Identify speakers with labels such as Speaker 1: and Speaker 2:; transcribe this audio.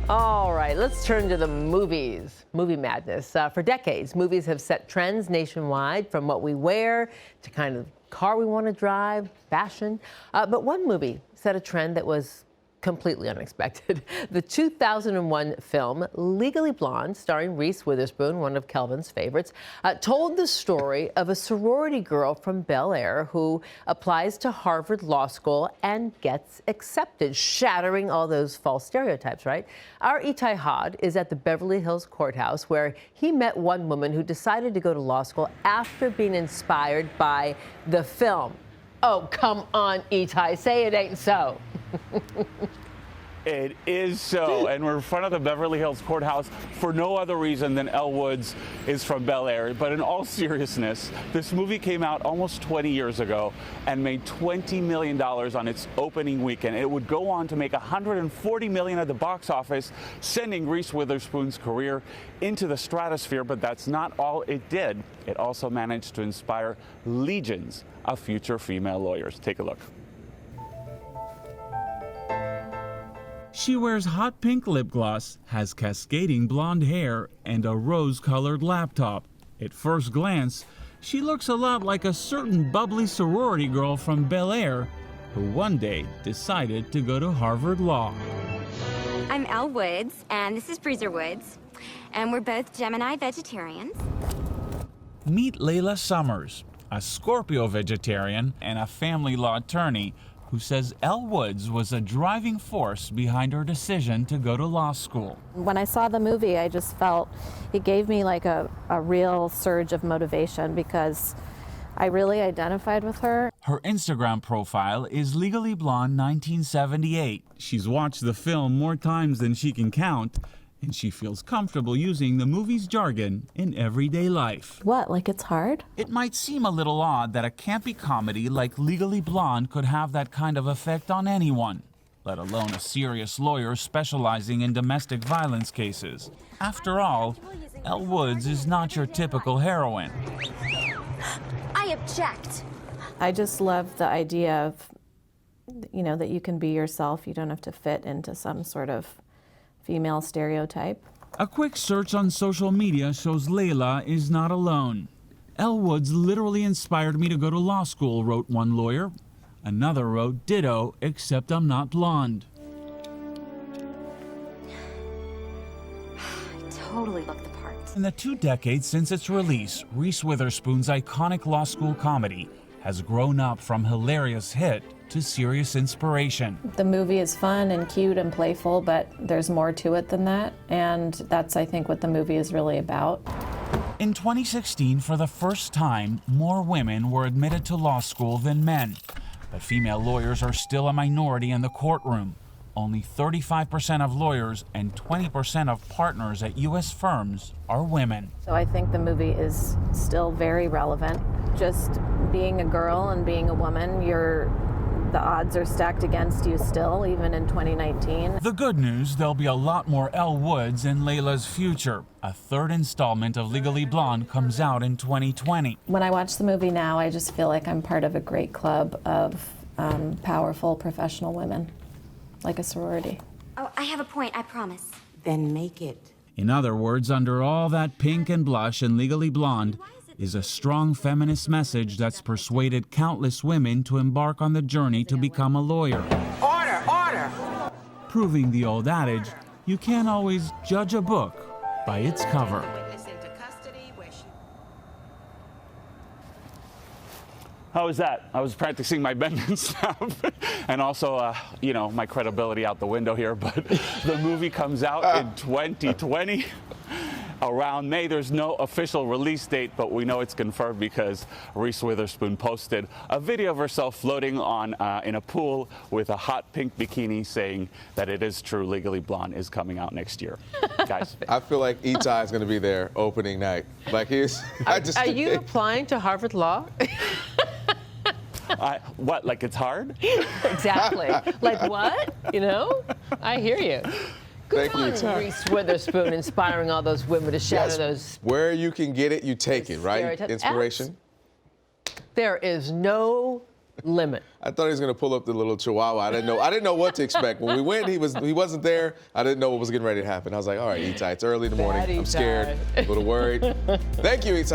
Speaker 1: All right, let's turn to the movies. Movie madness. For decades, movies have set trends nationwide, from what we wear to kind of car we want to drive, fashion. But one movie set a trend that was completely unexpected. The 2001 film Legally Blonde, starring Reese Witherspoon, one of Kelvin's favorites, told the story of a sorority girl from Bel Air who applies to Harvard Law School and gets accepted, shattering all those false stereotypes, right? Our Itay Hod is at the Beverly Hills courthouse, where he met one woman who decided to go to law school after being inspired by the film. Oh, come on, Itay, say it ain't so.
Speaker 2: It is so, and we're in front of the Beverly Hills courthouse for no other reason than Elle Woods is from Bel Air. But in all seriousness, this movie came out almost 20 years ago and made $20 million on its opening weekend. It would go on to make $140 million at the box office, sending Reese Witherspoon's career into the stratosphere. But that's not all it did. It also managed to inspire legions of future female lawyers. Take a look.
Speaker 3: She wears hot pink lip gloss, has cascading blonde hair, and a rose-colored laptop. At first glance, she looks a lot like a certain bubbly sorority girl from Bel Air who one day decided to go to Harvard Law.
Speaker 4: I'm Elle Woods, and this is Reese Woods, and we're both Gemini vegetarians.
Speaker 3: Meet Layla Summers, a Scorpio vegetarian and a family law attorney who says Elle Woods was a driving force behind her decision to go to law school.
Speaker 5: When I saw the movie, I just felt it gave me like a real surge of motivation because I really identified with her.
Speaker 3: Her Instagram profile is Legally Blonde 1978. She's watched the film more times than she can count, and she feels comfortable using the movie's jargon in everyday life.
Speaker 5: What, like it's hard?
Speaker 3: It might seem a little odd that a campy comedy like Legally Blonde could have that kind of effect on anyone, let alone a serious lawyer specializing in domestic violence cases. After all, Elle Woods is not your typical heroine.
Speaker 4: I object.
Speaker 5: I just love the idea of, that you can be yourself. You don't have to fit into some sort of female stereotype.
Speaker 3: A quick search on social media shows Layla is not alone. Elle Woods literally inspired me to go to law school, wrote one lawyer. Another wrote, ditto, except I'm not blonde.
Speaker 4: I totally look the part.
Speaker 3: In the 2 decades since its release, Reese Witherspoon's iconic law school comedy has grown up from hilarious hit to serious inspiration.
Speaker 5: The movie is fun and cute and playful, but there's more to it than that, and that's, I think, what the movie is really about.
Speaker 3: In 2016, for the first time, more women were admitted to law school than men. But female lawyers are still a minority in the courtroom. Only 35% of lawyers and 20% of partners at U.S. firms are women.
Speaker 5: So I think the movie is still very relevant. Just being a girl and being a woman, the odds are stacked against you still, even in 2019.
Speaker 3: The good news, there'll be a lot more Elle Woods in Layla's future. A 3rd installment of Legally Blonde comes out in 2020.
Speaker 5: When I watch the movie now, I just feel like I'm part of a great club of powerful professional women, like a sorority.
Speaker 4: Oh, I have a point, I promise.
Speaker 6: Then make it.
Speaker 3: In other words, under all that pink and blush in Legally Blonde is a strong feminist message that's persuaded countless women to embark on the journey to become a lawyer.
Speaker 6: Order, order!
Speaker 3: Proving the old adage, you can't always judge a book by its cover.
Speaker 2: How was that? I was practicing my bend and snap, and also, my credibility out the window here. But the movie comes out in 2020. Around May. There's no official release date, but we know it's confirmed because Reese Witherspoon posted a video of herself floating on in a pool with a hot pink bikini, saying that it is true, Legally Blonde is coming out next year. Guys,
Speaker 7: I feel like Itay is going to be there opening night. Like he's.
Speaker 1: Are you applying to Harvard Law?
Speaker 2: what? Like it's hard?
Speaker 1: Exactly. Like what? I hear you. Good on Reese Witherspoon, inspiring all those women to shatter those.
Speaker 7: Where you can get it, you take it, right?
Speaker 1: Stereotypes.
Speaker 7: Inspiration.
Speaker 1: There is no limit.
Speaker 7: I thought he was gonna pull up the little chihuahua. I didn't know what to expect. When we went, he wasn't there. I didn't know what was getting ready to happen. I was like, all right, Itay, it's early in the morning.
Speaker 1: Bad
Speaker 7: I'm scared,
Speaker 1: Itay.
Speaker 7: a little worried. Thank you, Itay.